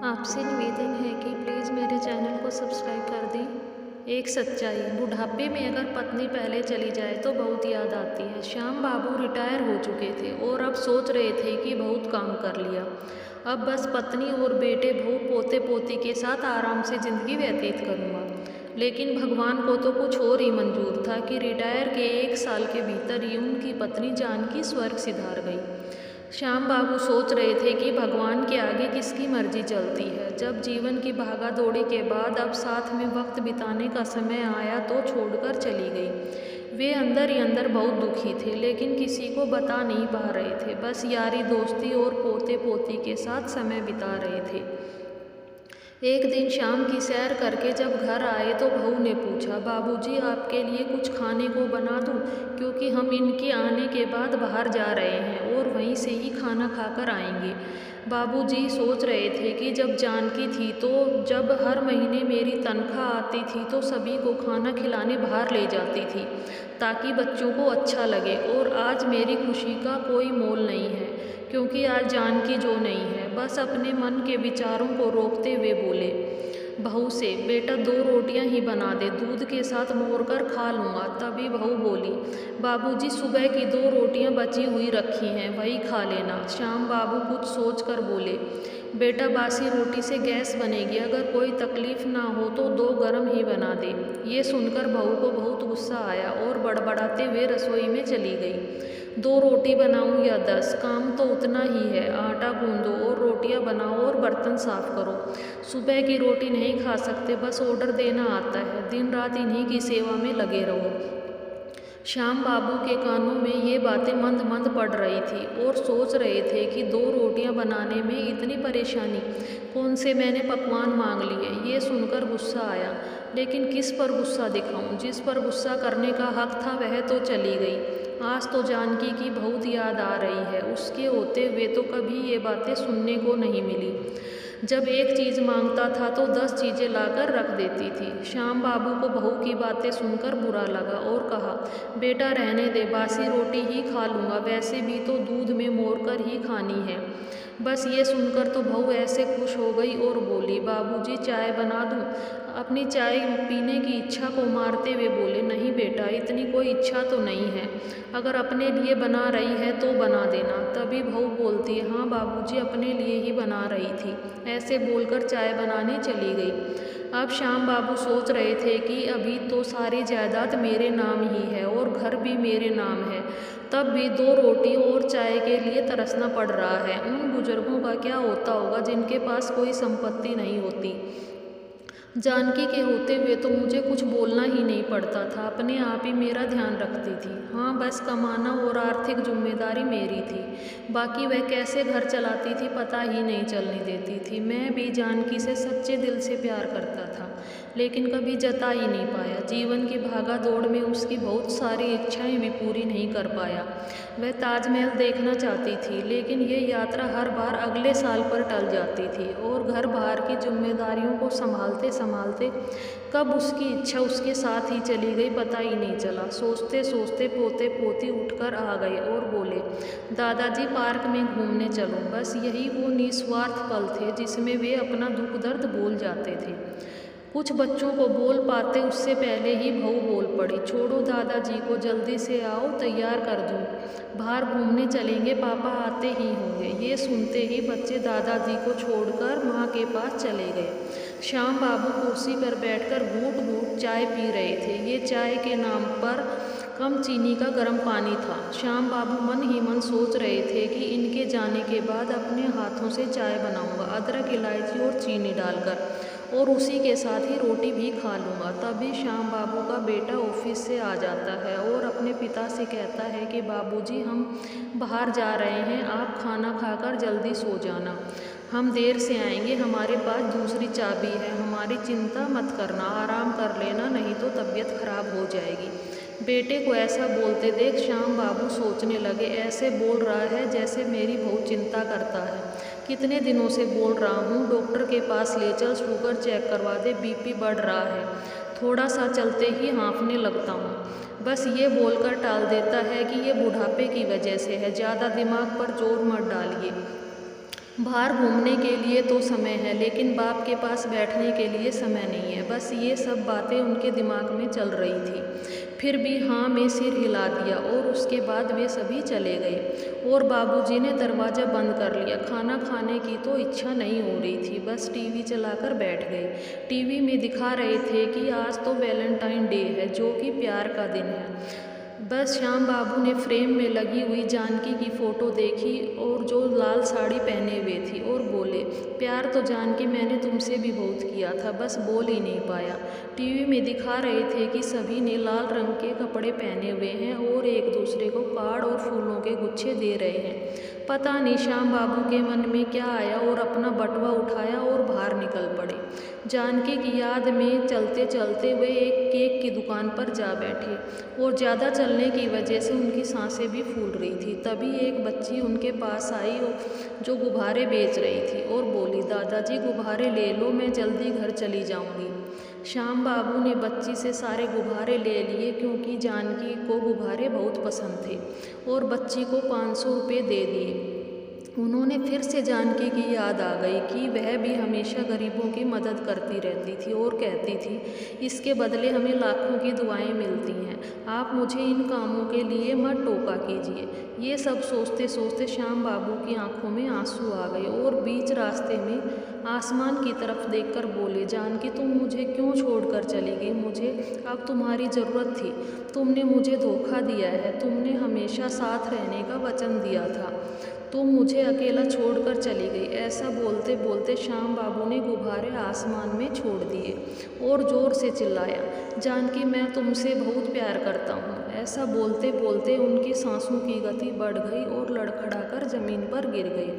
आपसे निवेदन है कि प्लीज़ मेरे चैनल को सब्सक्राइब कर दें। एक सच्चाई, बुढ़ापे में अगर पत्नी पहले चली जाए तो बहुत याद आती है। श्याम बाबू रिटायर हो चुके थे और अब सोच रहे थे कि बहुत काम कर लिया, अब बस पत्नी और बेटे बहू पोते पोती के साथ आराम से ज़िंदगी व्यतीत करूँगा। लेकिन भगवान को तो कुछ और ही मंजूर था कि रिटायर के 1 साल के भीतर ही उनकी पत्नी जानकी स्वर्ग सिधार गई। श्याम बाबू सोच रहे थे कि भगवान के आगे किसकी मर्जी चलती है। जब जीवन की भागा दौड़ी के बाद अब साथ में वक्त बिताने का समय आया तो छोड़कर चली गई। वे अंदर ही अंदर बहुत दुखी थे, लेकिन किसी को बता नहीं पा रहे थे। बस यारी दोस्ती और पोते पोती के साथ समय बिता रहे थे। एक दिन शाम की सैर करके जब घर आए तो बहू ने पूछा, बाबूजी आपके लिए कुछ खाने को बना दूं? क्योंकि हम इनके आने के बाद बाहर जा रहे हैं और वहीं से ही खाना खाकर आएंगे। बाबूजी सोच रहे थे कि जब जानकी थी तो जब हर महीने मेरी तनख्वाह आती थी तो सभी को खाना खिलाने बाहर ले जाती थी ताकि बच्चों को अच्छा लगे, और आज मेरी खुशी का कोई मोल नहीं है क्योंकि आज जानकी जो नहीं है। बस अपने मन के विचारों को रोकते हुए बोले बहू से, बेटा 2 रोटियां ही बना दे, दूध के साथ मोड़ कर खा लूँगा। तभी बहू बोली, बाबूजी सुबह की 2 रोटियां बची हुई रखी हैं, वही खा लेना। श्याम बाबू कुछ सोच कर बोले, बेटा बासी रोटी से गैस बनेगी, अगर कोई तकलीफ ना हो तो 2 गरम ही बना दे। ये सुनकर बहू को बहुत गुस्सा आया और बड़बड़ाते हुए रसोई में चली गई। 2 रोटी बनाऊं या 10, काम तो उतना ही है। आटा गूंदो और रोटियां बनाओ और बर्तन साफ करो। सुबह की रोटी नहीं खा सकते, बस ऑर्डर देना आता है। दिन रात इन्हीं की सेवा में लगे रहो। श्याम बाबू के कानों में ये बातें मंद मंद पड़ रही थी और सोच रहे थे कि 2 रोटियां बनाने में इतनी परेशानी, कौन से मैंने पकवान मांग लिए। ये सुनकर गुस्सा आया, लेकिन किस पर गुस्सा दिखाऊं? जिस पर गुस्सा करने का हक था वह तो चली गई। आज तो जानकी की बहुत याद आ रही है। उसके होते हुए तो कभी ये बातें सुनने को नहीं मिली। जब एक चीज़ मांगता था तो 10 चीज़ें लाकर रख देती थी। श्याम बाबू को बहू की बातें सुनकर बुरा लगा और कहा, बेटा रहने दे, बासी रोटी ही खा लूँगा, वैसे भी तो दूध में मोड़ कर ही खानी है। बस ये सुनकर तो बहू ऐसे खुश हो गई और बोली, बाबूजी चाय बना दूँ? अपनी चाय पीने की इच्छा को मारते हुए बोले, नहीं बेटा, इतनी कोई इच्छा तो नहीं है। अगर अपने लिए बना रही है तो बना देना। तभी बहू बोलती है, हाँ बाबूजी अपने लिए ही बना रही थी। ऐसे बोलकर चाय बनाने चली गई। अब श्याम बाबू सोच रहे थे कि अभी तो सारी जायदाद मेरे नाम ही है और घर भी मेरे नाम है, तब भी 2 रोटी और चाय के लिए तरसना पड़ रहा है। उन बुजुर्गों का क्या होता होगा जिनके पास कोई संपत्ति नहीं होती। जानकी के होते हुए तो मुझे कुछ बोलना ही नहीं पड़ता था, अपने आप ही मेरा ध्यान रखती थी। हाँ, बस कमाना और आर्थिक जिम्मेदारी मेरी थी, बाकी वह कैसे घर चलाती थी पता ही नहीं चलने देती थी। मैं भी जानकी से सच्चे दिल से प्यार करता था, लेकिन कभी जता ही नहीं पाया। जीवन की भागा दौड़ में उसकी बहुत सारी इच्छाएं भी पूरी नहीं कर पाया। वह ताजमहल देखना चाहती थी, लेकिन ये यात्रा हर बार अगले साल पर टल जाती थी और घर बाहर की जिम्मेदारियों को संभालते संभालते कब उसकी इच्छा उसके साथ ही चली गई पता ही नहीं चला। सोचते सोचते पोते पोती उठकर आ गए और बोले, दादाजी पार्क में घूमने चलो। बस यही वो निस्वार्थ पल थे जिसमें वे अपना दुख दर्द भूल जाते थे। कुछ बच्चों को बोल पाते उससे पहले ही बहू बोल पड़ी, छोड़ो दादाजी को, जल्दी से आओ, तैयार कर दूँ, बाहर घूमने चलेंगे, पापा आते ही होंगे। ये सुनते ही बच्चे दादाजी को छोड़कर माँ के पास चले गए। श्याम बाबू कुर्सी पर बैठकर घूंट घूंट चाय पी रहे थे। ये चाय के नाम पर कम चीनी का गर्म पानी था। श्याम बाबू मन ही मन सोच रहे थे कि इनके जाने के बाद अपने हाथों से चाय बनाऊंगा, अदरक इलायची और चीनी डालकर, और उसी के साथ ही रोटी भी खा लूँगा। तभी श्याम बाबू का बेटा ऑफिस से आ जाता है और अपने पिता से कहता है कि बाबूजी हम बाहर जा रहे हैं, आप खाना खाकर जल्दी सो जाना, हम देर से आएंगे, हमारे पास दूसरी चाबी है, हमारी चिंता मत करना, आराम कर लेना, नहीं तो तबीयत खराब हो जाएगी। बेटे को ऐसा बोलते देख श्याम बाबू सोचने लगे, ऐसे बोल रहा है जैसे मेरी बहुत चिंता करता है। कितने दिनों से बोल रहा हूँ, डॉक्टर के पास ले चल, शुगर चेक करवा दे, बीपी बढ़ रहा है, थोड़ा सा चलते ही हाँफने लगता हूँ। बस ये बोलकर टाल देता है कि ये बुढ़ापे की वजह से है, ज़्यादा दिमाग पर जोर मत डालिए। बाहर घूमने के लिए तो समय है, लेकिन बाप के पास बैठने के लिए समय नहीं है। बस ये सब बातें उनके दिमाग में चल रही थी। फिर भी हाँ में सिर हिला दिया और उसके बाद वे सभी चले गए और बाबूजी ने दरवाज़ा बंद कर लिया। खाना खाने की तो इच्छा नहीं हो रही थी, बस टीवी चलाकर बैठ गए। टीवी में दिखा रहे थे कि आज तो वैलेंटाइन डे है, जो कि प्यार का दिन है। बस श्याम बाबू ने फ्रेम में लगी हुई जानकी की फ़ोटो देखी और जो लाल साड़ी पहने हुए थी और बोले, प्यार तो जानकी मैंने तुमसे भी बहुत किया था, बस बोल ही नहीं पाया। टीवी में दिखा रहे थे कि सभी ने लाल रंग के कपड़े पहने हुए हैं और एक दूसरे को कार्ड और फूलों के गुच्छे दे रहे हैं। पता नहीं श्याम बाबू के मन में क्या आया और अपना बटुआ उठाया और बाहर निकल पड़े। जानकी की याद में चलते चलते वे एक केक की दुकान पर जा बैठे और ज़्यादा चलने की वजह से उनकी सांसें भी फूल रही थी। तभी एक बच्ची उनके पास आई जो गुब्बारे बेच रही थी और बोली, दादाजी गुब्बारे ले लो, मैं जल्दी घर चली जाऊंगी। श्याम बाबू ने बच्ची से सारे गुब्बारे ले लिए क्योंकि जानकी को गुब्बारे बहुत पसंद थे और बच्ची को 500 रुपये दे दिए। उन्होंने फिर से जानकी की याद आ गई कि वह भी हमेशा गरीबों की मदद करती रहती थी और कहती थी, इसके बदले हमें लाखों की दुआएं मिलती हैं, आप मुझे इन कामों के लिए मत टोका कीजिए। ये सब सोचते सोचते श्याम बाबू की आंखों में आंसू आ गए और बीच रास्ते में आसमान की तरफ देखकर बोले, जानकी तुम मुझे क्यों छोड़कर चली गई? मुझे अब तुम्हारी ज़रूरत थी। तुमने मुझे धोखा दिया है, तुमने हमेशा साथ रहने का वचन दिया था, तुम मुझे अकेला छोड़कर चली गई। ऐसा बोलते बोलते श्याम बाबू ने गुब्बारे आसमान में छोड़ दिए और ज़ोर से चिल्लाया, जानकी मैं तुमसे बहुत प्यार करता हूँ। ऐसा बोलते बोलते उनकी सांसों की गति बढ़ गई और लड़खड़ाकर ज़मीन पर गिर गई।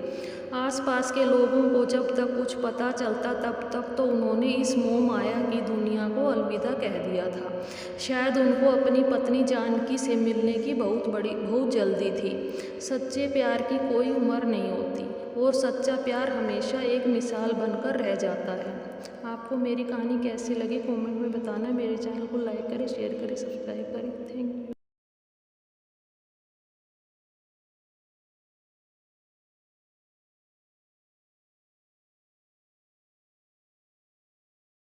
आसपास के लोगों को जब तक कुछ पता चलता तब तक तो उन्होंने इस मोह माया की दुनिया को अलविदा कह दिया था। शायद उनको अपनी पत्नी जानकी से मिलने की बहुत जल्दी थी। सच्चे प्यार की कोई उम्र नहीं होती और सच्चा प्यार हमेशा एक मिसाल बनकर रह जाता है। आपको मेरी कहानी कैसी लगी कमेंट में बताना। मेरे चैनल को लाइक करें, शेयर करें, सब्सक्राइब करें। Thank you.